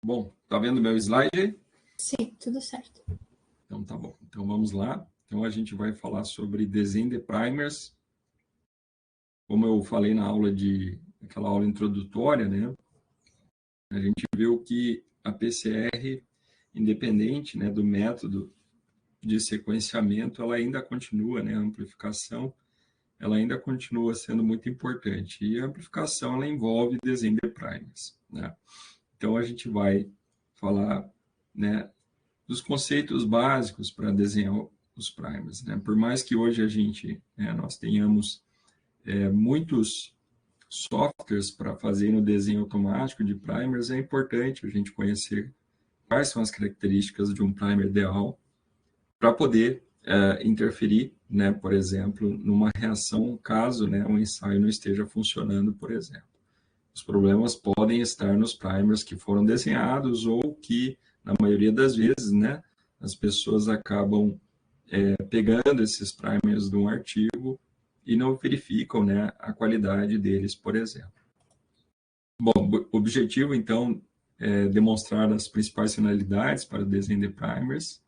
Bom, tá vendo meu slide aí? Sim, tudo certo. Então tá bom. Então vamos lá. Então a gente vai falar sobre desenho de primers. Como eu falei na aquela aula introdutória, né? A gente viu que a PCR, independente, né, do método de sequenciamento, ela ainda continua, né, a amplificação, ela ainda continua sendo muito importante. E a amplificação, ela envolve desenho de primers, né? Então a gente vai falar, né, dos conceitos básicos para desenhar os primers, né? Por mais que hoje nós tenhamos muitos softwares para fazer o desenho automático de primers, é importante a gente conhecer quais são as características de um primer ideal para poder interferir, né, por exemplo, numa reação caso, né, um ensaio não esteja funcionando, por exemplo. Os problemas podem estar nos primers que foram desenhados ou que, na maioria das vezes, né, as pessoas acabam pegando esses primers de um artigo e não verificam, né, a qualidade deles, por exemplo. Bom, o objetivo, então, é demonstrar as principais finalidades para o desenho de primers,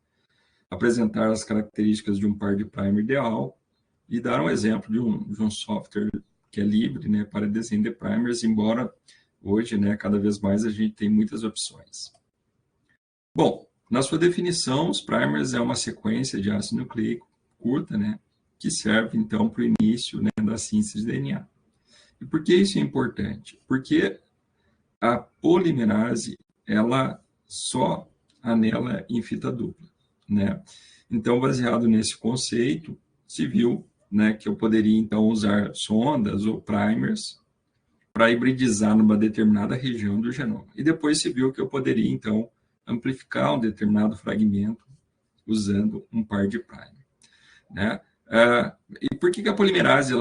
apresentar as características de um par de primer ideal e dar um exemplo de um software que é livre, né, para desenho de primers, embora hoje, né, cada vez mais a gente tem muitas opções. Bom, na sua definição, os primers é uma sequência de ácido nucleico curta, né, que serve, então, para o início, né, da síntese de DNA. E por que isso é importante? Porque a polimerase, ela só anela em fita dupla, né? Então, baseado nesse conceito, se viu, né, que eu poderia, então, usar sondas ou primers para hibridizar numa determinada região do genoma. E depois se viu que eu poderia, então, amplificar um determinado fragmento usando um par de primer, né? E por que a polimerase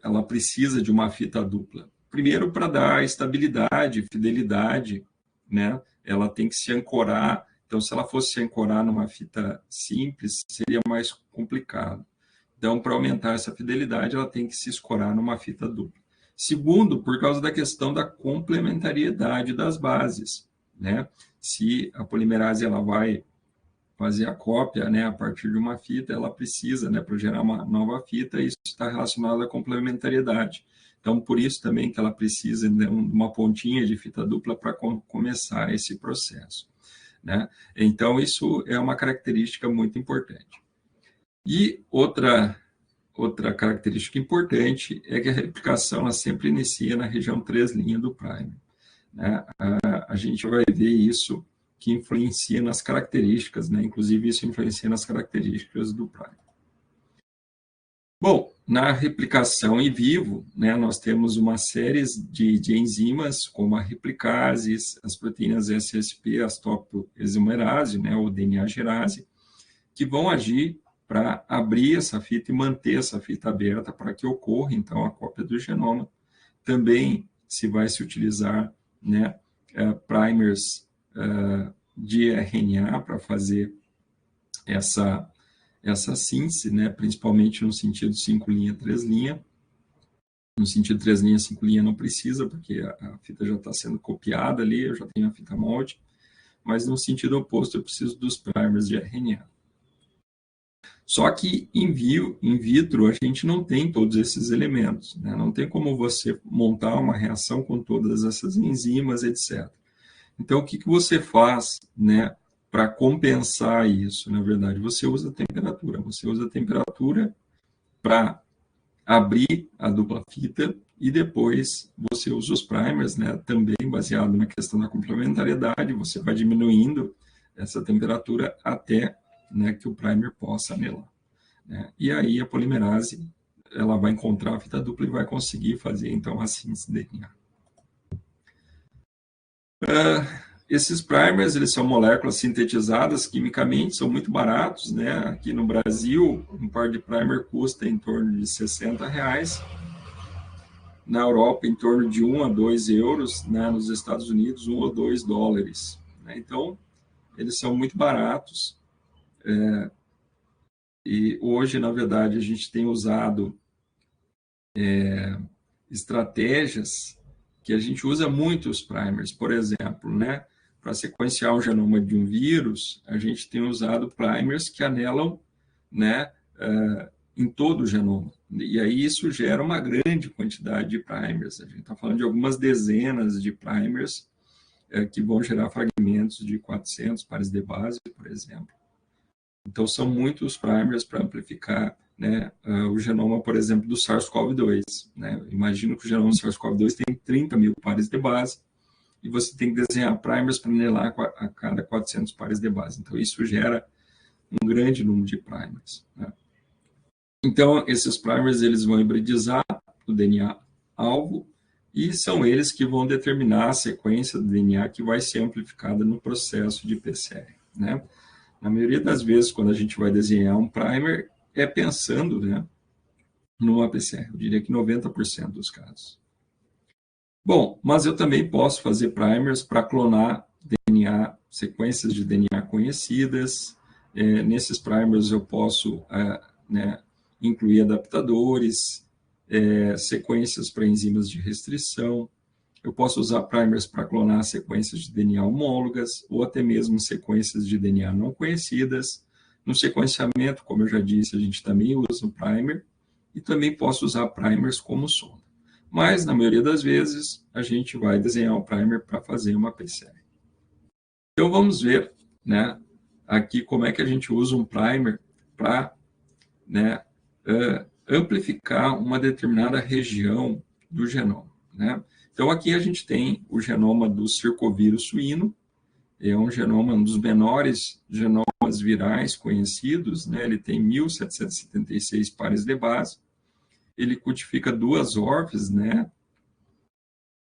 ela precisa de uma fita dupla? Primeiro, para dar estabilidade, fidelidade, né? Ela tem que se ancorar. Então, se ela fosse se ancorar numa fita simples, seria mais complicado. Então, para aumentar essa fidelidade, ela tem que se escorar numa fita dupla. Segundo, por causa da questão da complementariedade das bases, né? Se a polimerase ela vai fazer a cópia, né, a partir de uma fita, ela precisa, né, para gerar uma nova fita, e isso está relacionado à complementariedade. Então, por isso também que ela precisa de uma pontinha de fita dupla para começar esse processo, né? Então, isso é uma característica muito importante. E outra característica importante é que a replicação ela sempre inicia na região 3' do primer, né? A gente vai ver isso que influencia nas características, né? Inclusive isso influencia nas características do primer. Bom, na replicação em vivo, né, nós temos uma série de enzimas, como a replicase, as proteínas SSP, as topoisomerase, né, ou DNA gerase, que vão agir para abrir essa fita e manter essa fita aberta para que ocorra, então, a cópia do genoma. Também se utilizar, né, primers de RNA para fazer essa síntese, né, principalmente no sentido 5' 3'. No sentido 3', 5' não precisa, porque a fita já está sendo copiada ali, eu já tenho a fita molde, mas no sentido oposto eu preciso dos primers de RNA. Só que em vitro a gente não tem todos esses elementos, né? Não tem como você montar uma reação com todas essas enzimas, etc. Então, o que você faz, né, para compensar isso? Na verdade, você usa temperatura. Você usa temperatura para abrir a dupla fita e depois você usa os primers, né, também baseado na questão da complementariedade. Você vai diminuindo essa temperatura até, né, que o primer possa anelar, né? E aí a polimerase ela vai encontrar a fita dupla e vai conseguir fazer, então, a síntese de DNA. Esses primers, eles são moléculas sintetizadas quimicamente, são muito baratos, né? Aqui no Brasil, um par de primer custa em torno de R$60. Na Europa, em torno de 1 a 2 euros, né? Nos Estados Unidos, 1 ou 2 dólares. Né? Então, eles são muito baratos. E hoje, na verdade, a gente tem usado estratégias que a gente usa muito os primers, por exemplo, né? para sequenciar o genoma de um vírus, a gente tem usado primers que anelam, né, em todo o genoma. E aí isso gera uma grande quantidade de primers. A gente está falando de algumas dezenas de primers que vão gerar fragmentos de 400 pares de base, por exemplo. Então, são muitos primers para amplificar, né, o genoma, por exemplo, do SARS-CoV-2. Né? Imagino que o genoma do SARS-CoV-2 tem 30 mil pares de base, e você tem que desenhar primers para anelar a cada 400 pares de base. Então, isso gera um grande número de primers. Né? Então, esses primers eles vão hibridizar o DNA-alvo, e são eles que vão determinar a sequência do DNA que vai ser amplificada no processo de PCR. Né? Na maioria das vezes, quando a gente vai desenhar um primer, é pensando, né, numa PCR. Eu diria que 90% dos casos. Bom, mas eu também posso fazer primers para clonar DNA, sequências de DNA conhecidas. Nesses primers eu posso né, incluir adaptadores, sequências para enzimas de restrição. Eu posso usar primers para clonar sequências de DNA homólogas ou até mesmo sequências de DNA não conhecidas. No sequenciamento, como eu já disse, a gente também usa o primer e também posso usar primers como sonda. Mas, na maioria das vezes, a gente vai desenhar o primer para fazer uma PCR. Então, vamos ver, né, aqui como é que a gente usa um primer para, né, amplificar uma determinada região do genoma. Né? Então, aqui a gente tem o genoma do circovírus suíno, é um genoma, um dos menores genomas virais conhecidos, né? Ele tem 1.776 pares de base, ele codifica duas ORFs, né?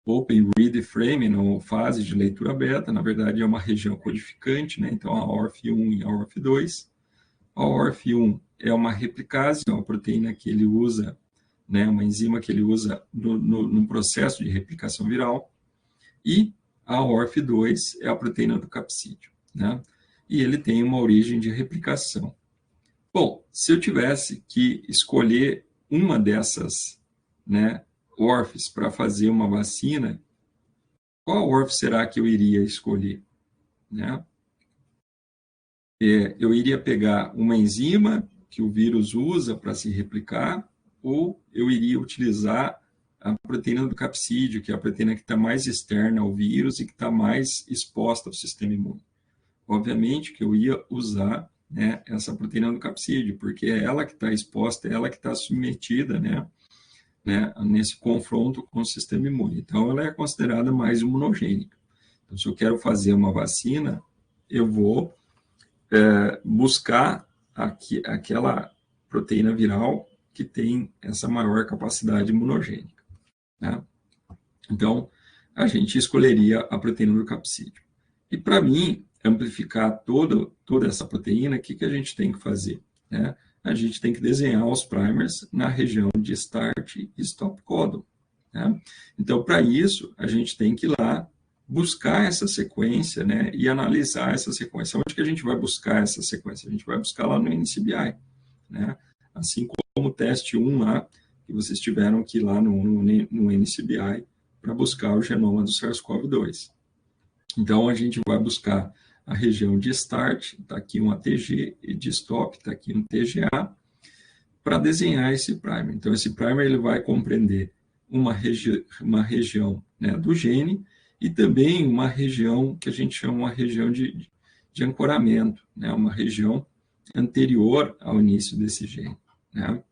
Open Read Frame, ou fase de leitura beta, na verdade é uma região codificante, né? Então a ORF1 e a ORF2. A ORF1 é uma replicase, é uma proteína que ele usa, né, uma enzima que ele usa no processo de replicação viral, e a ORF2 é a proteína do capsídeo, né? E ele tem uma origem de replicação. Bom, se eu tivesse que escolher uma dessas, né, ORFs para fazer uma vacina, qual ORF será que eu iria escolher? Né? Eu iria pegar uma enzima que o vírus usa para se replicar, ou eu iria utilizar a proteína do capsídeo, que é a proteína que está mais externa ao vírus e que está mais exposta ao sistema imune. Obviamente que eu ia usar, né, essa proteína do capsídeo, porque é ela que está exposta, é ela que está submetida, né, nesse confronto com o sistema imune. Então, ela é considerada mais imunogênica. Então, se eu quero fazer uma vacina, eu vou buscar aquela proteína viral que tem essa maior capacidade imunogênica. Né? Então, a gente escolheria a proteína do capsídeo. E, para mim, amplificar toda essa proteína, o que a gente tem que fazer? Né? A gente tem que desenhar os primers na região de start e stop codon. Né? Então, para isso, a gente tem que ir lá buscar essa sequência, né, e analisar essa sequência. Onde que a gente vai buscar essa sequência? A gente vai buscar lá no NCBI. Né? Assim como o teste 1 lá, que vocês tiveram que ir lá no NCBI para buscar o genoma do SARS-CoV-2. Então, a gente vai buscar a região de start, está aqui um ATG, e de stop, está aqui um TGA, para desenhar esse primer. Então, esse primer ele vai compreender uma região, né, do gene e também uma região que a gente chama uma região de ancoramento, né, uma região anterior ao início desse gene. Né?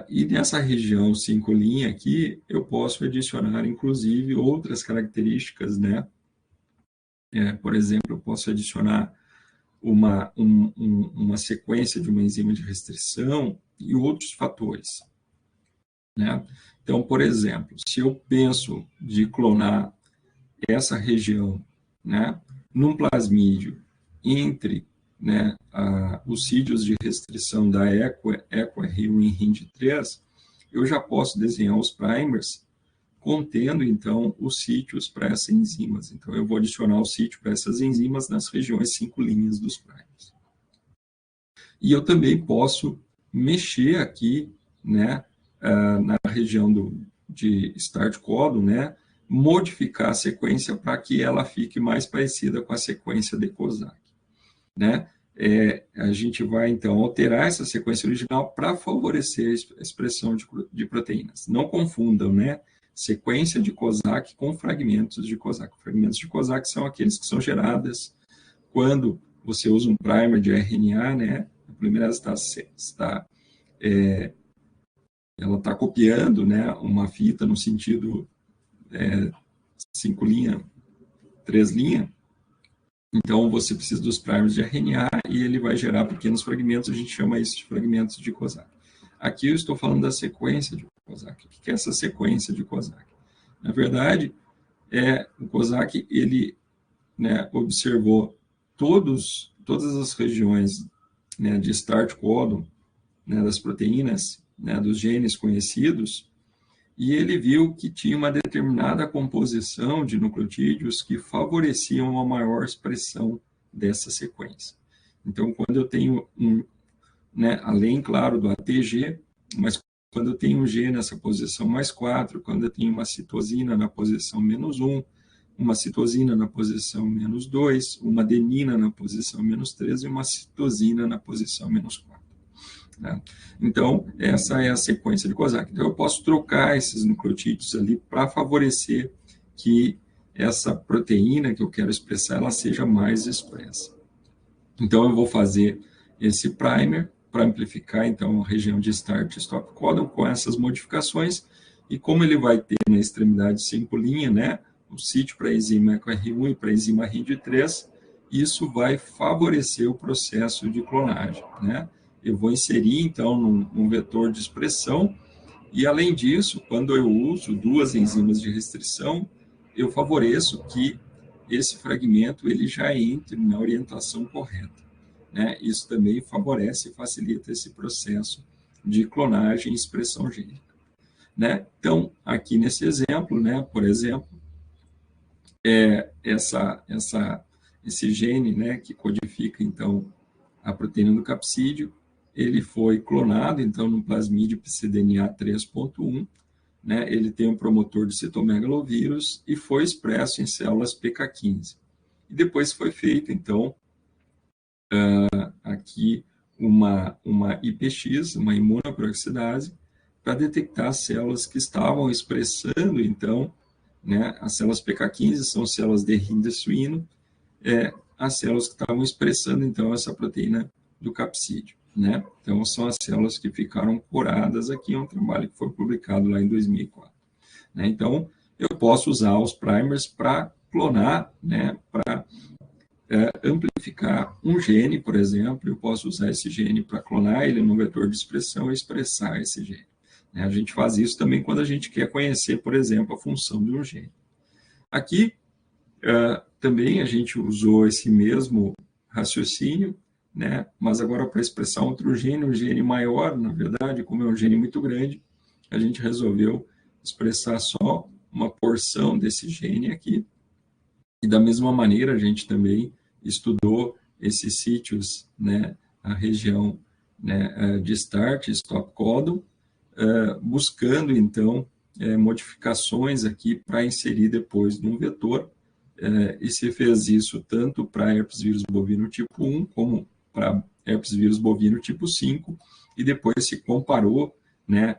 E nessa região 5' aqui, eu posso adicionar, inclusive, outras características, né? Por exemplo, eu posso adicionar uma sequência de uma enzima de restrição e outros fatores. Né? Então, por exemplo, se eu penso de clonar essa região, né, num plasmídio entre, né, os sítios de restrição da ECO-R1 e RIND3, eu já posso desenhar os primers contendo, então, os sítios para essas enzimas. Então, eu vou adicionar o sítio para essas enzimas nas regiões 5' dos primers. E eu também posso mexer aqui, né, na região de start codon, né, modificar a sequência para que ela fique mais parecida com a sequência de COSAC, né? A gente vai, então, alterar essa sequência original para favorecer a expressão de proteínas. Não confundam, né? Sequência de COSAC com fragmentos de COSAC. Fragmentos de COSAC são aqueles que são gerados quando você usa um primer de RNA, né? A polimerase ela está copiando, né, uma fita no sentido 5 linha, 3 linha. Então, você precisa dos primers de RNA e ele vai gerar pequenos fragmentos, a gente chama isso de fragmentos de COSAC. Aqui eu estou falando da sequência de COSAC. O que é essa sequência de COSAC? Na verdade, o COSAC, ele, né, observou todas as regiões, né, de start codon, né, das proteínas, né, dos genes conhecidos, e ele viu que tinha uma determinada composição de nucleotídeos que favoreciam uma maior expressão dessa sequência. Então, quando eu tenho né, além, claro, do ATG, mas quando eu tenho um G nessa posição mais 4, quando eu tenho uma citosina na posição -1, uma citosina na posição -2, uma adenina na posição -3 e uma citosina na posição -4. Né? Então, essa é a sequência de COSAC. Então, eu posso trocar esses nucleotídeos ali para favorecer que essa proteína que eu quero expressar, ela seja mais expressa. Então, eu vou fazer esse primer para amplificar, então, a região de start e stop codon com essas modificações, e como ele vai ter na extremidade 5' né, o sítio para a enzima EcoR1 e para a enzima RID3, isso vai favorecer o processo de clonagem, né? Eu vou inserir, então, num vetor de expressão, e, além disso, quando eu uso duas enzimas de restrição, eu favoreço que esse fragmento ele já entre na orientação correta, né? Isso também favorece e facilita esse processo de clonagem e expressão gênica, né? Então, aqui nesse exemplo, né, por exemplo, esse gene, né, que codifica, então, a proteína do capsídeo, ele foi clonado, então, no plasmídio pseudonA 3.1, né, ele tem um promotor de citomegalovírus e foi expresso em células PK15. E depois foi feito, então, aqui uma IPX, uma imunoperoxidase, para detectar as células que estavam expressando, então, né, as células PK15 são células de rim de suíno, as células que estavam expressando, então, essa proteína do capsídeo, né? Então, são as células que ficaram curadas aqui, é um trabalho que foi publicado lá em 2004. Né? Então, eu posso usar os primers para clonar, né, para amplificar um gene, por exemplo, eu posso usar esse gene para clonar ele no vetor de expressão e expressar esse gene. Né? A gente faz isso também quando a gente quer conhecer, por exemplo, a função de um gene. Aqui, também a gente usou esse mesmo raciocínio, né? Mas agora para expressar outro gene, um gene maior, na verdade, como é um gene muito grande, a gente resolveu expressar só uma porção desse gene aqui. E da mesma maneira, a gente também estudou esses sítios, né, a região, né, de start e stop codon, buscando, então, modificações aqui para inserir depois num vetor, e se fez isso tanto para herpes vírus bovino tipo 1, como para herpes vírus bovino tipo 5, e depois se comparou, né,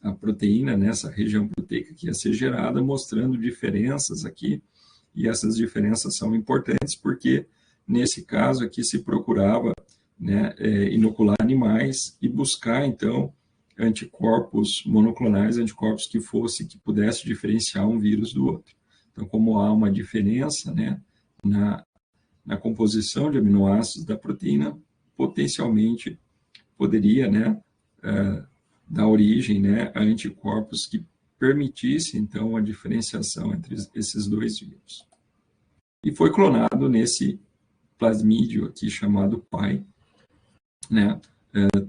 a proteína nessa região proteica que ia ser gerada, mostrando diferenças aqui, e essas diferenças são importantes porque, nesse caso aqui, se procurava, né, inocular animais e buscar, então, anticorpos monoclonais, anticorpos que pudesse diferenciar um vírus do outro. Então, como há uma diferença, né, na composição de aminoácidos da proteína, potencialmente poderia, né, dar origem, né, a anticorpos que permitisse, então, a diferenciação entre esses dois vírus. E foi clonado nesse plasmídio aqui chamado PAI, né,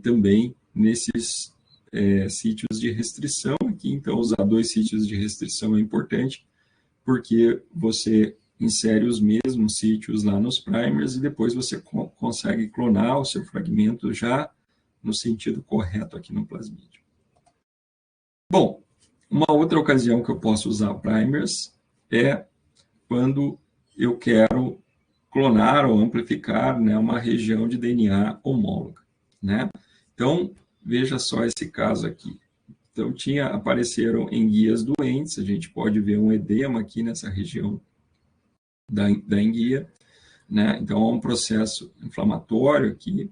também nesses sítios de restrição aqui. Então, usar 2 sítios de restrição é importante, porque você insere os mesmos sítios lá nos primers e depois você consegue clonar o seu fragmento já no sentido correto aqui no plasmídio. Bom, Uma outra ocasião que eu posso usar primers é quando eu quero clonar ou amplificar, né, uma região de DNA homóloga, né? Então, veja só esse caso aqui. Então, apareceram em guias doentes, a gente pode ver um edema aqui nessa região da enguia, né? Então, há um processo inflamatório aqui,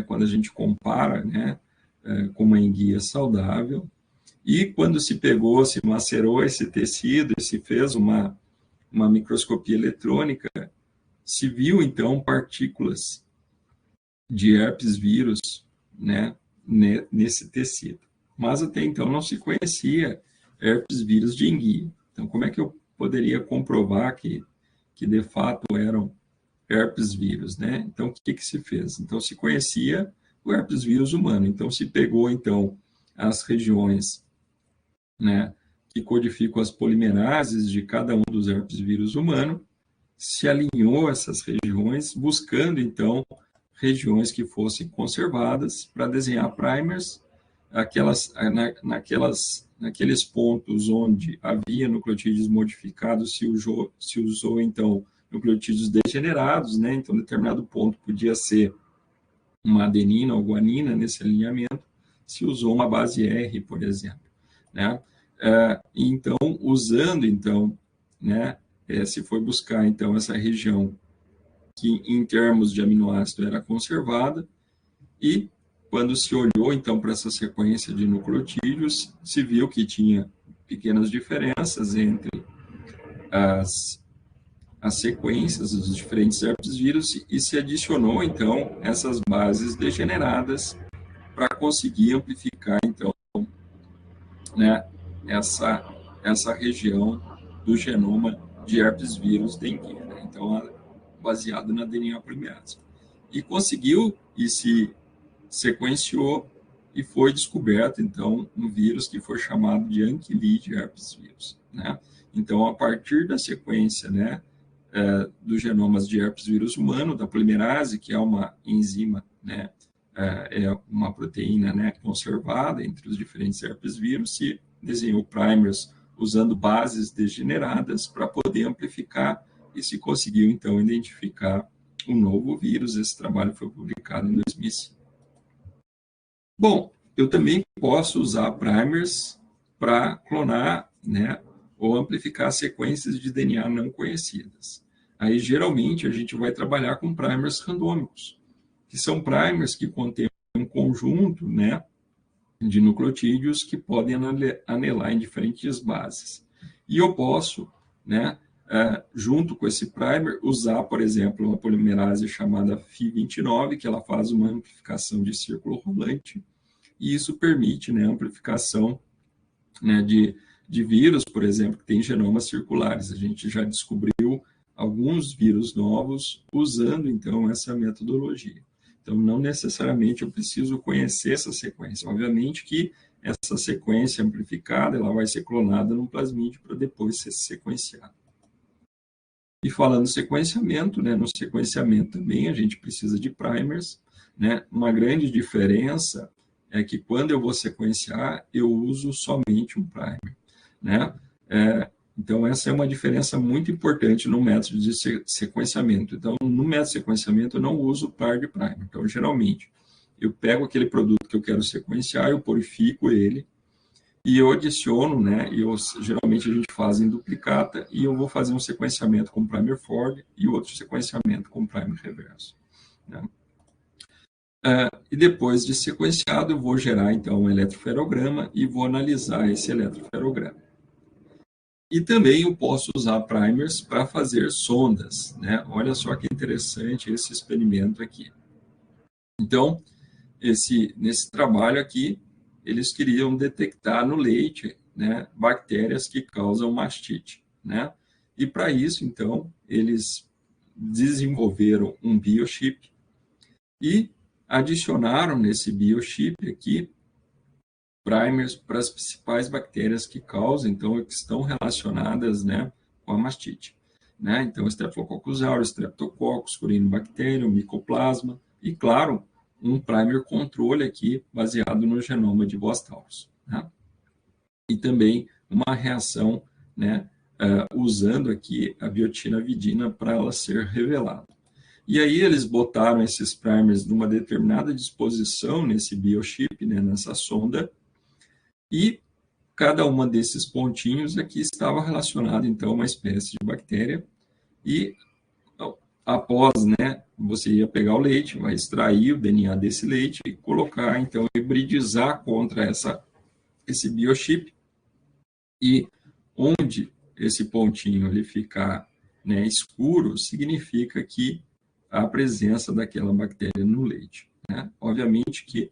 quando a gente compara, né, com uma enguia saudável. E quando se pegou, se macerou esse tecido e se fez uma microscopia eletrônica, se viu, então, partículas de herpes vírus, né, nesse tecido. Mas até então não se conhecia herpes vírus de enguia. Então, como é que eu poderia comprovar que de fato eram herpes vírus, né? Então, o que se fez? Então, se conhecia o herpes vírus humano. Então, se pegou, então, as regiões, né, que codificam as polimerases de cada um dos herpes vírus humano, se alinhou essas regiões, buscando, então, regiões que fossem conservadas para desenhar primers, naqueles pontos onde havia nucleotídeos modificados, se usou, então, nucleotídeos degenerados, né? Então, determinado ponto podia ser uma adenina ou guanina nesse alinhamento, se usou uma base R, por exemplo, né? Então, usando, então, né, se foi buscar, então, essa região que, em termos de aminoácido, era conservada, e quando se olhou, então, para essa sequência de nucleotídeos, se viu que tinha pequenas diferenças entre as sequências dos diferentes herpes vírus e se adicionou, então, essas bases degeneradas para conseguir amplificar, então, né, essa região do genoma de herpes vírus dengue, né? Então, baseado na DNA polimerase. E conseguiu, e se sequenciou, e foi descoberto, então, um vírus que foi chamado de Ankyloid herpes vírus, né? Então, a partir da sequência, né, dos genomas de herpes vírus humano, da polimerase, que é uma enzima, né, é uma proteína, né, conservada entre os diferentes herpes vírus, se desenhou primers usando bases degeneradas para poder amplificar e se conseguiu, então, identificar um novo vírus. Esse trabalho foi publicado em 2005. Bom, eu também posso usar primers para clonar, né, ou amplificar sequências de DNA não conhecidas. Aí, geralmente, a gente vai trabalhar com primers randômicos, que são primers que contêm um conjunto, né, de nucleotídeos que podem anelar em diferentes bases. E eu posso, né, junto com esse primer, usar, por exemplo, uma polimerase chamada Fi29, que ela faz uma amplificação de círculo rolante, e isso permite, né, a amplificação, né, de vírus, por exemplo, que tem genomas circulares. A gente já descobriu alguns vírus novos usando, então, essa metodologia. Então, não necessariamente eu preciso conhecer essa sequência. Obviamente que essa sequência amplificada, ela vai ser clonada no plasmídio para depois ser sequenciada. E falando em sequenciamento, né, no sequenciamento também a gente precisa de primers, né? Uma grande diferença é que quando eu vou sequenciar, eu uso somente um primer, né? Então, essa é uma diferença muito importante no método de sequenciamento. Então, no método de sequenciamento, eu não uso par de primer. Então, geralmente, eu pego aquele produto que eu quero sequenciar, eu purifico ele, e eu adiciono, né, geralmente a gente faz em duplicata, e eu vou fazer um sequenciamento com primer forward e outro sequenciamento com primer reverso, né? E depois de sequenciado, eu vou gerar, então, um eletroferograma e vou analisar esse eletroferograma. E também eu posso usar primers para fazer sondas, né? Olha só que interessante esse experimento aqui. Então, nesse trabalho aqui, eles queriam detectar no leite, né, bactérias que causam mastite, né? E para isso, então, eles desenvolveram um biochip e adicionaram nesse biochip aqui primers para as principais bactérias que causam, então, que estão relacionadas, né, com a mastite, né? Então, Staphylococcus aureus, Streptococcus, Corynebacterium, Mycoplasma e, claro, um primer controle aqui baseado no genoma de Bos taurus, né? e também uma reação, né, usando aqui a biotina vidina para ela ser revelada. E aí eles botaram esses primers numa determinada disposição nesse biochip, né, nessa sonda, e cada uma desses pontinhos aqui estava relacionado, então, a uma espécie de bactéria, e após, né, você ia pegar o leite, vai extrair o DNA desse leite e colocar, então, hibridizar contra esse biochip, e onde esse pontinho ele ficar, né, escuro, significa que há a presença daquela bactéria no leite, né? Obviamente que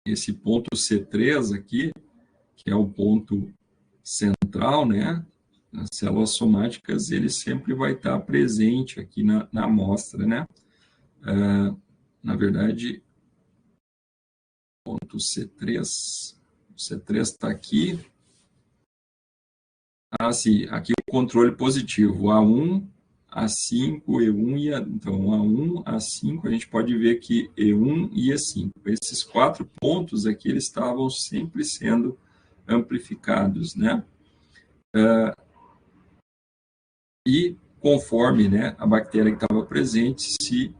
esse ponto C3 aqui, que é o ponto central, né, nas células somáticas, ele sempre vai estar presente aqui na amostra, né? Na verdade, ponto C3, o C3 está aqui. Sim, aqui o controle positivo, A1, A5, E1 e então A1, A5, a gente pode ver que E1 e E5. Esses 4 pontos aqui, eles estavam sempre sendo amplificados, né? E conforme, né, a bactéria que estava presente, se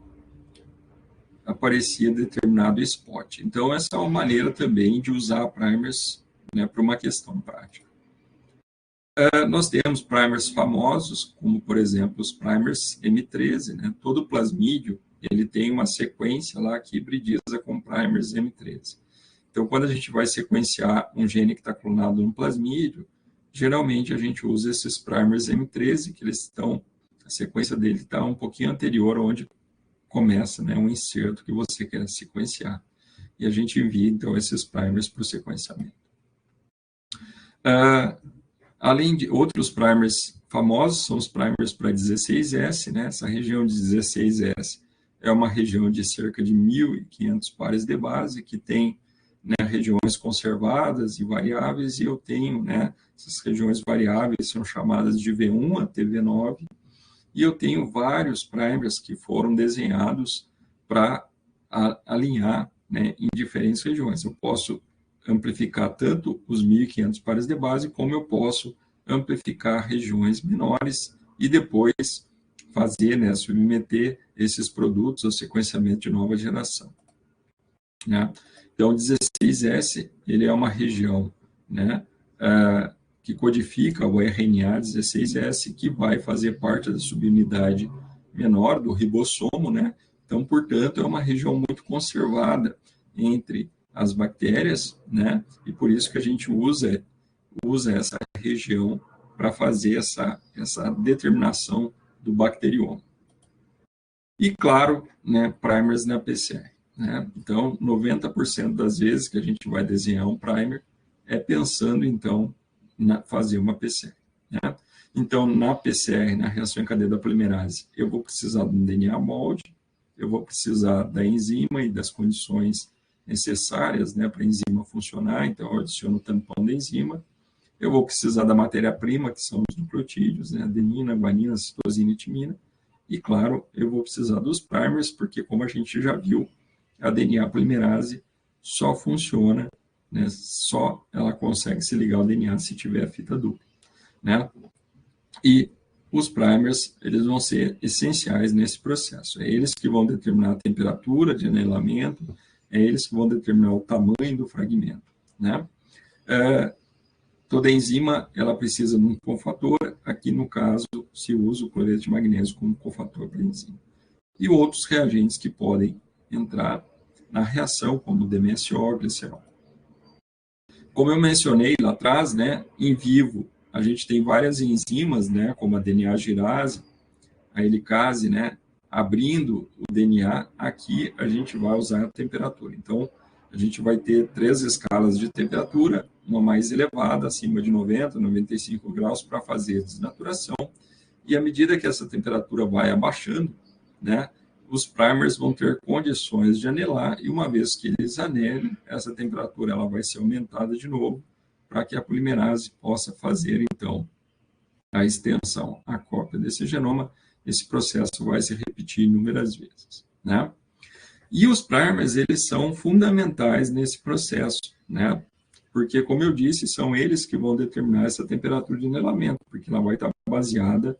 aparecia determinado spot. Então, essa é uma maneira também de usar primers, né, para uma questão prática. Nós temos primers famosos, como, por exemplo, os primers M13, né? Todo plasmídio, ele tem uma sequência lá que hibridiza com primers M13. Então, quando a gente vai sequenciar um gene que está clonado no plasmídio, geralmente a gente usa esses primers M13, que eles estão, a sequência dele está um pouquinho anterior onde começa, né, um inserto que você quer sequenciar. E a gente envia, então, esses primers para o sequenciamento. Além de outros primers famosos, são os primers para 16S, né? Essa região de 16S é uma região de cerca de 1.500 pares de base, que tem, né, regiões conservadas e variáveis, e eu tenho, né, essas regiões variáveis são chamadas de V1 até V9, e eu tenho vários primers que foram desenhados para alinhar, né, em diferentes regiões. Eu posso amplificar tanto os 1.500 pares de base, como eu posso amplificar regiões menores e depois fazer, né, submeter esses produtos ao sequenciamento de nova geração, né? Então, o 16S, ele é uma região, né, que codifica o RNA 16S, que vai fazer parte da subunidade menor do ribossomo, né? Então, portanto, é uma região muito conservada entre as bactérias, né? E por isso que a gente usa essa região para fazer essa determinação do bacterioma. E, claro, né, primers na PCR, né? Então, 90% das vezes que a gente vai desenhar um primer é pensando, então, fazer uma PCR, né? Então, na PCR, na reação em cadeia da polimerase, eu vou precisar de um DNA molde, eu vou precisar da enzima e das condições necessárias, né, para a enzima funcionar, então eu adiciono o tampão da enzima, eu vou precisar da matéria-prima, que são os nucleotídeos, né, adenina, guanina, citosina e timina, e claro, eu vou precisar dos primers, porque como a gente já viu, a DNA polimerase só funciona, né, só ela consegue se ligar ao DNA se tiver a fita dupla, né? E os primers, eles vão ser essenciais nesse processo. É eles que vão determinar a temperatura de anelamento, é eles que vão determinar o tamanho do fragmento, né? Toda enzima, ela precisa de um cofator, aqui no caso, se usa o cloreto de magnésio como cofator para a enzima. E outros reagentes que podem entrar na reação, como o DMSO, glicerol. Como eu mencionei lá atrás, né, em vivo, a gente tem várias enzimas, né, como a DNA-girase, a helicase, né, abrindo o DNA, aqui a gente vai usar a temperatura. Então, a gente vai ter 3 escalas de temperatura, uma mais elevada, acima de 90, 95 graus, para fazer a desnaturação. E à medida que essa temperatura vai abaixando, né, os primers vão ter condições de anelar, e uma vez que eles anelem, essa temperatura ela vai ser aumentada de novo, para que a polimerase possa fazer, então, a extensão, a cópia desse genoma. Esse processo vai se repetir inúmeras vezes, né? E os primers, eles são fundamentais nesse processo, né? porque, como eu disse, são eles que vão determinar essa temperatura de anelamento, porque ela vai estar baseada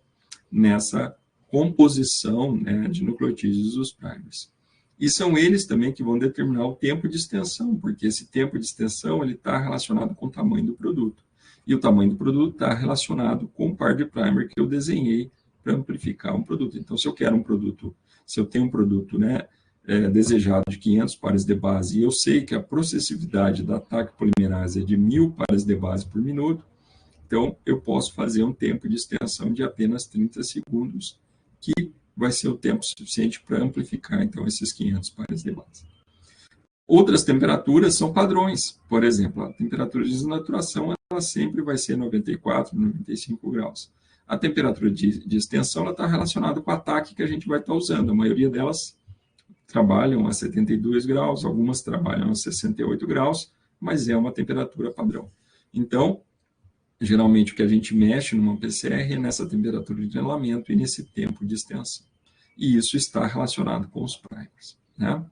nessa composição, né, de nucleotídeos dos primers. E são eles também que vão determinar o tempo de extensão, porque esse tempo de extensão está relacionado com o tamanho do produto. E o tamanho do produto está relacionado com o par de primer que eu desenhei para amplificar um produto. Então, se eu quero um produto, se eu tenho um produto, né, desejado de 500 pares de base, e eu sei que a processividade da TAC polimerase é de 1000 pares de base por minuto, então eu posso fazer um tempo de extensão de apenas 30 segundos, que vai ser o tempo suficiente para amplificar, então, esses 500 pares de base. Outras temperaturas são padrões. Por exemplo, a temperatura de desnaturação ela sempre vai ser 94, 95 graus. A temperatura de extensão está relacionada com a TAC que a gente vai estar usando. A maioria delas trabalham a 72 graus, algumas trabalham a 68 graus, mas é uma temperatura padrão. Então, geralmente o que a gente mexe numa PCR é nessa temperatura de anelamento e nesse tempo de extensão. E isso está relacionado com os primers, né?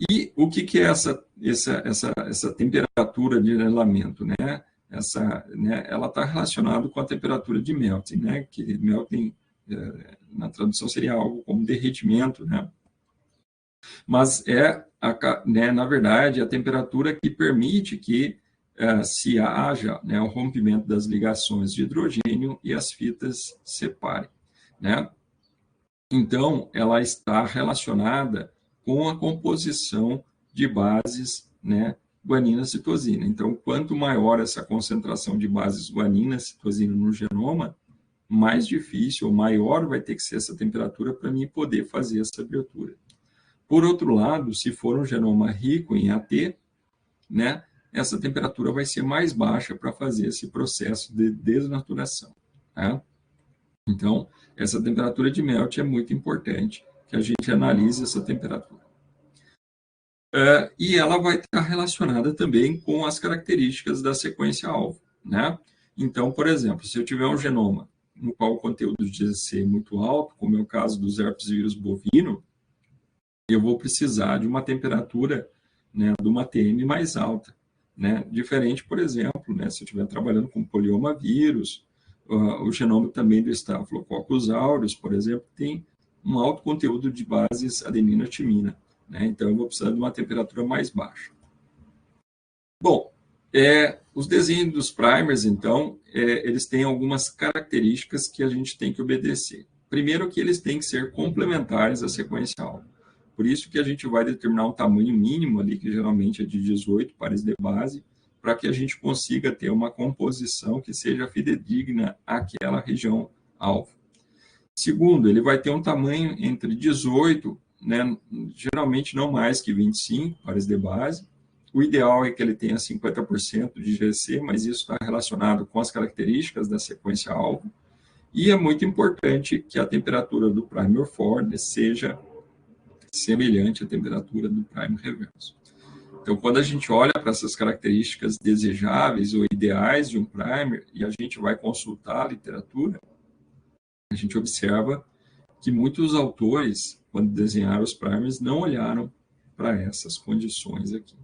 E o que é essa temperatura de anelamento, né? Ela está relacionada com a temperatura de melting, né? Que melting, na tradução, seria algo como derretimento, né? Mas né, na verdade, a temperatura que permite que se haja, né, o rompimento das ligações de hidrogênio e as fitas separem, né? Então, ela está relacionada com a composição de bases, né, guanina-citosina. Então, quanto maior essa concentração de bases guanina-citosina no genoma, mais difícil ou maior vai ter que ser essa temperatura para mim poder fazer essa abertura. Por outro lado, se for um genoma rico em AT, né, essa temperatura vai ser mais baixa para fazer esse processo de desnaturação, tá? Então, essa temperatura de melt é muito importante que a gente analise essa temperatura. E ela vai estar relacionada também com as características da sequência-alvo, né? Então, por exemplo, se eu tiver um genoma no qual o conteúdo de GC é muito alto, como é o caso dos herpes vírus bovino, eu vou precisar de uma temperatura, né, de uma TM mais alta, né? Diferente, por exemplo, né, se eu estiver trabalhando com polioma vírus, o genoma também do Staphylococcus aureus, por exemplo, tem um alto conteúdo de bases adenina-timina, né? Então, eu vou precisar de uma temperatura mais baixa. Bom, os desenhos dos primers, então, eles têm algumas características que a gente tem que obedecer. Primeiro, que eles têm que ser complementares à sequencial. Por isso que a gente vai determinar um tamanho mínimo ali, que geralmente é de 18 pares de base, para que a gente consiga ter uma composição que seja fidedigna àquela região alvo. Segundo, ele vai ter um tamanho entre 18, né, geralmente não mais que 25 pares de base. O ideal é que ele tenha 50% de GC, mas isso está relacionado com as características da sequência alvo. E é muito importante que a temperatura do primer forward seja semelhante à temperatura do primer reverso. Então, quando a gente olha para essas características desejáveis ou ideais de um primer e a gente vai consultar a literatura, a gente observa que muitos autores, quando desenharam os primers, não olharam para essas condições aqui,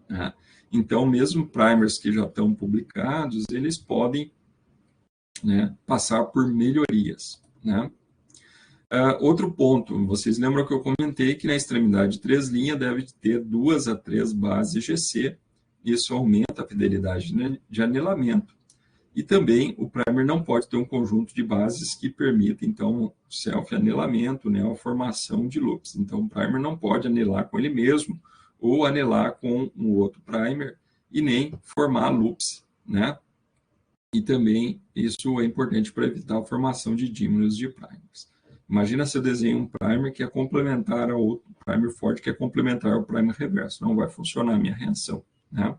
né? Então, mesmo primers que já estão publicados, eles podem, né, passar por melhorias, né? Outro ponto, vocês lembram que eu comentei que na extremidade 3' deve ter 2 a 3 bases GC, isso aumenta a fidelidade de anelamento. E também o primer não pode ter um conjunto de bases que permita, então, self-anelamento, né, a formação de loops. Então, o primer não pode anelar com ele mesmo, ou anelar com um outro primer, e nem formar loops, né? E também isso é importante para evitar a formação de dímeros de primers. Imagina se eu desenho um primer que é complementar ao outro primer forte, que é complementar ao primer reverso. Não vai funcionar a minha reação, né?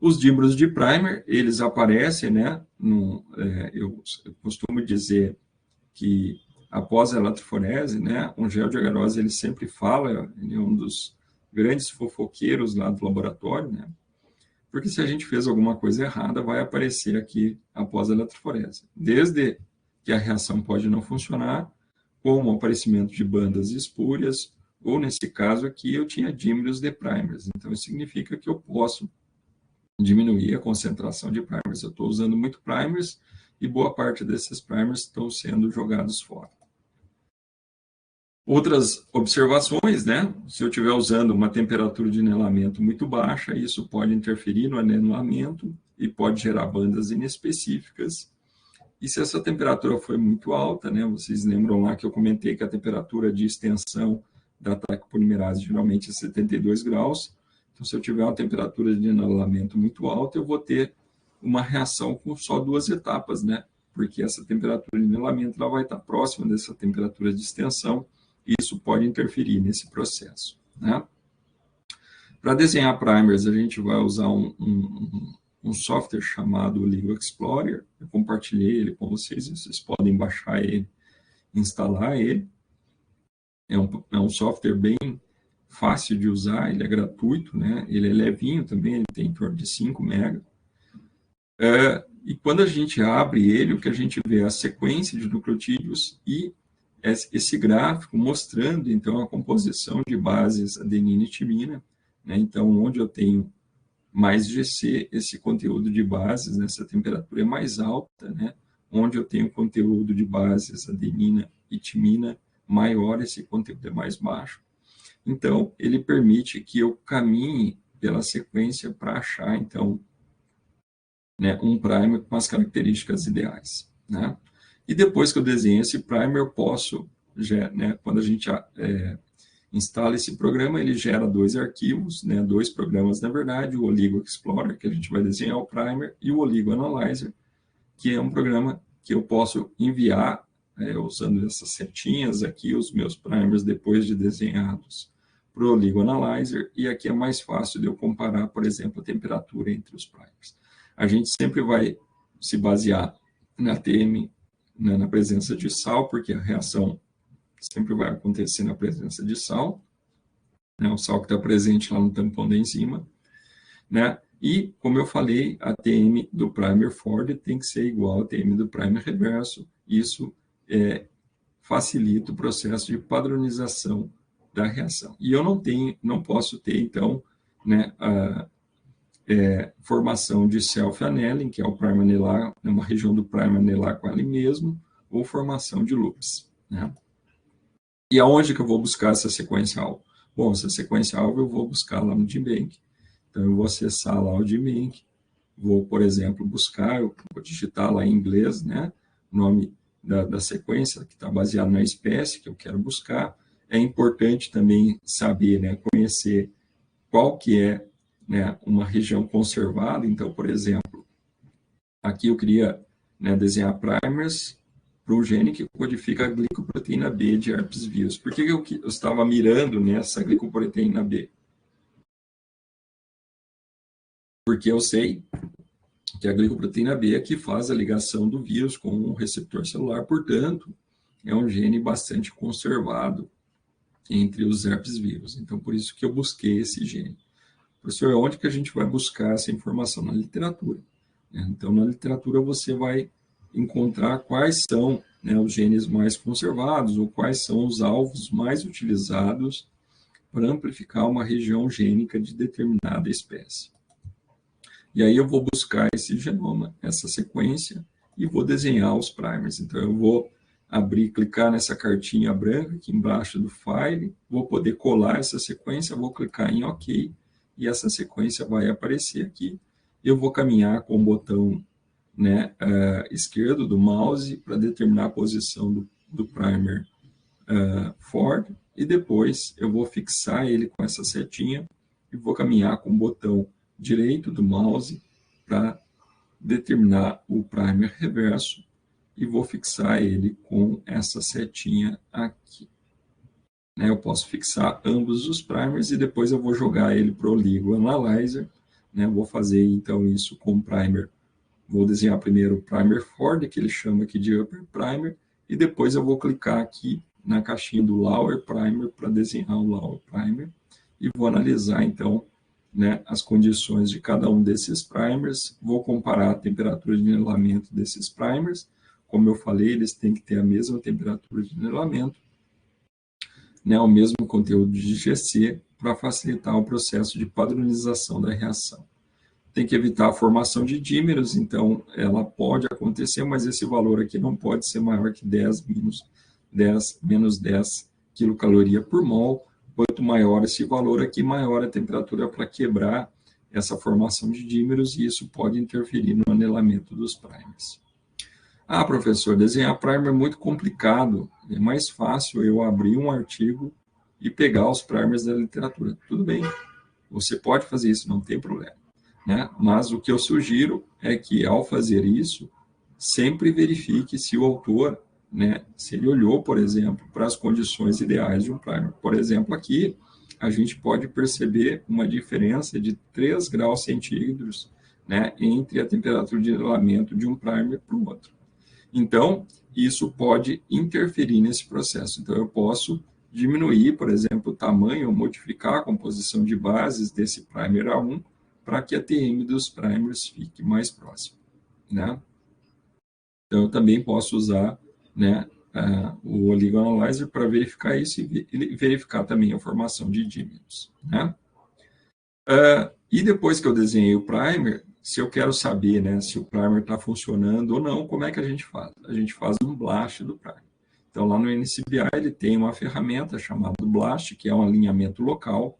Os dímeros de primer, eles aparecem, né? Eu costumo dizer que após a eletroforese, né, um gel de agarose, ele sempre fala, ele é um dos grandes fofoqueiros lá do laboratório, né? Porque se a gente fez alguma coisa errada, vai aparecer aqui após a eletroforese. Desde que a reação pode não funcionar, como o aparecimento de bandas espúrias, ou nesse caso aqui eu tinha dímeros de primers. Então, isso significa que eu posso diminuir a concentração de primers. Eu estou usando muito primers e boa parte desses primers estão sendo jogados fora. Outras observações, né? Se eu estiver usando uma temperatura de anelamento muito baixa, isso pode interferir no anelamento e pode gerar bandas inespecíficas. E se essa temperatura for muito alta, né? Vocês lembram lá que eu comentei que a temperatura de extensão da taquipolimerase geralmente é 72 graus. Então, se eu tiver uma temperatura de anelamento muito alta, eu vou ter uma reação com só 2 etapas, né? Porque essa temperatura de anelamento ela vai estar próxima dessa temperatura de extensão, e isso pode interferir nesse processo, né? Para desenhar primers, a gente vai usar um software chamado LIGO Explorer. Eu compartilhei ele com vocês, vocês podem baixar ele, instalar ele. É um software bem fácil de usar, ele é gratuito, né? Ele é levinho também, ele tem em torno de 5 MB. E quando a gente abre ele, o que a gente vê é a sequência de nucleotídeos e esse gráfico mostrando, então, a composição de bases adenina e timina, né? Então, onde eu tenho mais GC, esse conteúdo de bases nessa temperatura é mais alta, né? Onde eu tenho conteúdo de bases adenina e timina maior, esse conteúdo é mais baixo. Então, ele permite que eu caminhe pela sequência para achar, então, né, um primer com as características ideais, né? E depois que eu desenho esse primer, eu posso, né, quando a gente instala esse programa, ele gera 2 arquivos, né, 2 programas, na verdade, o Oligo Explorer, que a gente vai desenhar o primer, e o Oligo Analyzer, que é um programa que eu posso enviar, usando essas setinhas aqui, os meus primers depois de desenhados, para o Oligo Analyzer, e aqui é mais fácil de eu comparar, por exemplo, a temperatura entre os primers. A gente sempre vai se basear na TM, né, na presença de sal, porque a reação sempre vai acontecer na presença de sal, né, o sal que está presente lá no tampão da enzima, né? E, como eu falei, a TM do primer Ford tem que ser igual à TM do primer reverso. Isso facilita o processo de padronização da reação. E eu não posso ter, então, né, a formação de self-annealing, que é o primer anelar, uma região do primer anelar com ele mesmo, ou formação de loops, né? E aonde que eu vou buscar essa sequência-alvo? Bom, essa sequência-alvo eu vou buscar lá no GBank. Então, eu vou acessar lá o GBank, vou, por exemplo, buscar, eu vou digitar lá em inglês, né, o nome da sequência, que está baseado na espécie que eu quero buscar. É importante também saber, né, conhecer qual que é, né, uma região conservada. Então, por exemplo, aqui eu queria, né, desenhar primers para o gene que codifica a glicoproteína B de herpes vírus. Por que eu estava mirando nessa glicoproteína B? Porque eu sei que a glicoproteína B é que faz a ligação do vírus com o receptor celular, portanto, é um gene bastante conservado entre os herpes vírus. Então, por isso que eu busquei esse gene. Professor, onde que a gente vai buscar essa informação? Na literatura. Então, na literatura você vai encontrar quais são, né, os genes mais conservados ou quais são os alvos mais utilizados para amplificar uma região gênica de determinada espécie. E aí eu vou buscar esse genoma, essa sequência, e vou desenhar os primers. Então, eu vou abrir, clicar nessa cartinha branca aqui embaixo do file, vou poder colar essa sequência, vou clicar em OK, e essa sequência vai aparecer aqui. Eu vou caminhar com o botão, né, esquerdo do mouse para determinar a posição do primer Ford, e depois eu vou fixar ele com essa setinha e vou caminhar com o botão direito do mouse para determinar o primer reverso e vou fixar ele com essa setinha aqui. Eu posso fixar ambos os primers e depois eu vou jogar ele para o Oligo Analyzer. Vou fazer então isso com o primer. Vou desenhar primeiro o primer Ford, que ele chama aqui de upper primer, e depois eu vou clicar aqui na caixinha do lower primer para desenhar o lower primer e vou analisar então, né, as condições de cada um desses primers, vou comparar a temperatura de anelamento desses primers. Como eu falei, eles têm que ter a mesma temperatura de anelamento, né, o mesmo conteúdo de GC, para facilitar o processo de padronização da reação. tem que evitar a formação de dímeros, então ela pode acontecer, mas esse valor aqui não pode ser maior que 10 menos 10 quilocaloria por mol. Quanto maior esse valor aqui, maior a temperatura para quebrar essa formação de dímeros, e isso pode interferir no anelamento dos primers. Ah, professor, desenhar primer é muito complicado, é mais fácil eu abrir um artigo e pegar os primers da literatura. Tudo bem, você pode fazer isso, não tem problema, né? Mas o que eu sugiro é que, ao fazer isso, sempre verifique se o autor, né, se ele olhou, por exemplo, para as condições ideais de um primer. Por exemplo, aqui, a gente pode perceber uma diferença de 3 graus centígrados, né, entre a temperatura de anelamento de um primer para o outro. Então, isso pode interferir nesse processo. Então, eu posso diminuir, por exemplo, o tamanho, ou modificar a composição de bases desse primer A1 para que a TM dos primers fique mais próxima, né? Então, eu também posso usar, né, o oligoanalyzer para verificar isso e verificar também a formação de dímeros, né? E depois que eu desenhei o primer, se eu quero saber, né, se o primer está funcionando ou não, como é que a gente faz? A gente faz um blast do primer. Então, lá no NCBI, ele tem uma ferramenta chamada blast, que é um alinhamento local,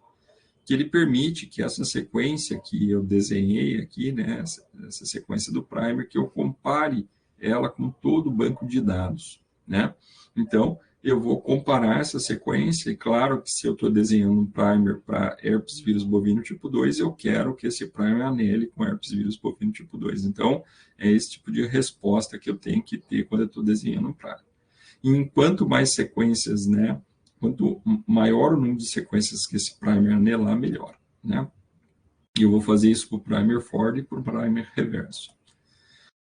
que ele permite que essa sequência que eu desenhei aqui, né, essa sequência do primer, que eu compare ela com todo o banco de dados, né? Então, eu vou comparar essa sequência, e claro que se eu estou desenhando um primer para herpes vírus bovino tipo 2, eu quero que esse primer anele com herpes vírus bovino tipo 2. Então, é esse tipo de resposta que eu tenho que ter quando eu estou desenhando um primer. E enquanto mais sequências, né, quanto maior o número de sequências que esse primer anelar, melhor, né? E eu vou fazer isso para o primer forward e para o primer reverso,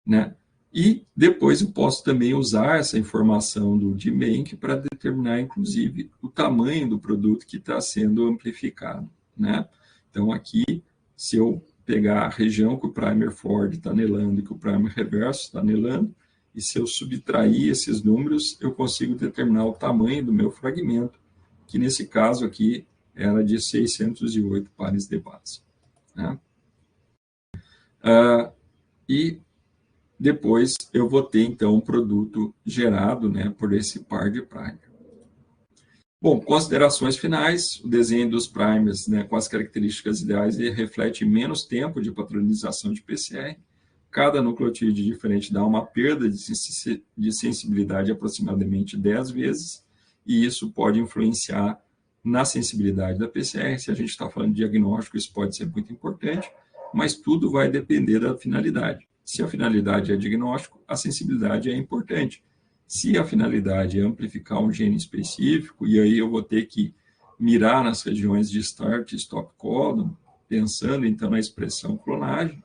né? E depois eu posso também usar essa informação do DMank para determinar, inclusive, o tamanho do produto que está sendo amplificado, né? Então, aqui, se eu pegar a região que o primer forward está anelando e que o primer reverso está anelando, e se eu subtrair esses números, eu consigo determinar o tamanho do meu fragmento, que nesse caso aqui era de 608 pares de base, né? E depois eu vou ter, então, um produto gerado, né, por esse par de primer. Bom, considerações finais. O desenho dos primers, né, com as características ideais, ele reflete menos tempo de patronização de PCR. Cada nucleotídeo diferente dá uma perda de sensibilidade aproximadamente 10 vezes, e isso pode influenciar na sensibilidade da PCR. Se a gente está falando de diagnóstico, isso pode ser muito importante, mas tudo vai depender da finalidade. Se a finalidade é diagnóstico, a sensibilidade é importante. Se a finalidade é amplificar um gene específico, e aí eu vou ter que mirar nas regiões de start e stop codon, pensando então na expressão clonagem,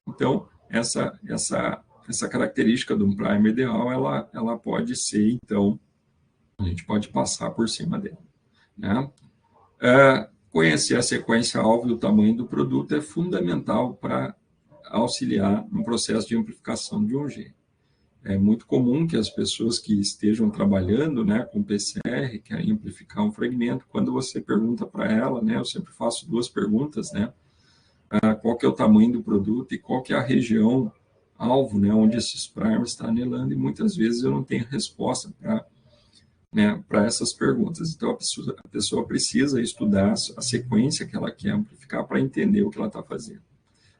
então essa característica de um primer ideal, ela pode ser, então, a gente pode passar por cima dela, né? Conhecer a sequência alvo e o tamanho do produto é fundamental para auxiliar no processo de amplificação de um gene. É muito comum que as pessoas que estejam trabalhando, né, com PCR, querem amplificar um fragmento, quando você pergunta para ela, né, eu sempre faço 2 perguntas, né, qual que é o tamanho do produto e qual que é a região alvo, né, onde esses primers estão anelando, e muitas vezes eu não tenho resposta para, né, essas perguntas. Então, a pessoa precisa estudar a sequência que ela quer amplificar para entender o que ela está fazendo.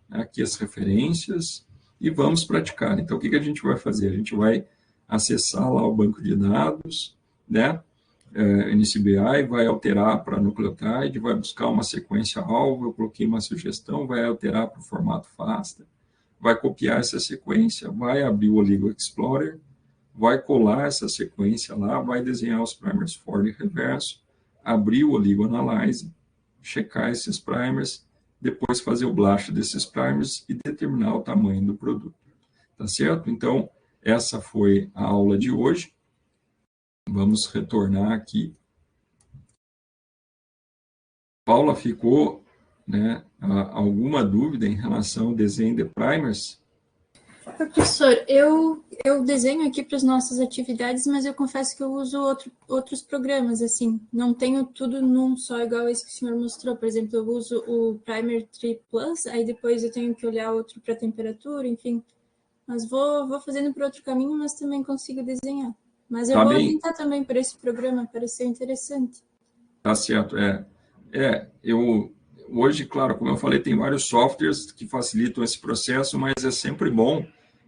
Aqui as referências, e vamos praticar. Então, o que a gente vai fazer? A gente vai acessar lá o banco de dados, né, NCBI, vai alterar para nucleotide, vai buscar uma sequência alvo, eu coloquei uma sugestão, vai alterar para o formato FASTA, vai copiar essa sequência, vai abrir o Oligo Explorer, vai colar essa sequência lá, vai desenhar os primers forward e reverso, abrir o Oligo Analyze, checar esses primers, depois fazer o blast desses primers e determinar o tamanho do produto. Tá certo? Então, essa foi a aula de hoje. Vamos retornar aqui. Paula, ficou, né, alguma dúvida em relação ao desenho de primers? Professor, eu desenho aqui para as nossas atividades, mas eu confesso que eu uso outros programas, assim, não tenho tudo num só, igual esse que o senhor mostrou. Por exemplo, eu uso o Primer 3 Plus, aí depois eu tenho que olhar outro para temperatura, enfim. Mas vou fazendo por outro caminho, mas também consigo desenhar. Mas eu Tá vou bem? tentar também por esse programa, pareceu interessante. Tá certo, eu hoje, claro, como eu falei, tem vários softwares que facilitam esse processo, mas é sempre bom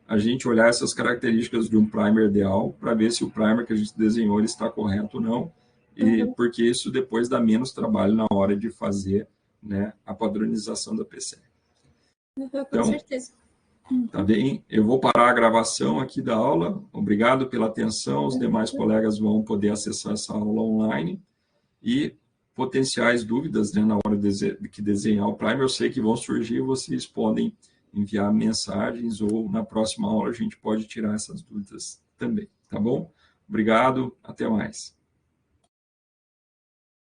a gente olhar essas características de um primer ideal para ver se o primer que a gente desenhou ele está correto ou não, e Uhum. porque isso depois dá menos trabalho na hora de fazer, né, a padronização da PC. Com Então, certeza. tá bem? Eu vou parar a gravação aqui da aula. Obrigado pela atenção. Os demais colegas vão poder acessar essa aula online. E potenciais dúvidas, né, na hora de que desenhar o primer, eu sei que vão surgir, vocês podem enviar mensagens ou na próxima aula a gente pode tirar essas dúvidas também, tá bom? Obrigado, até mais.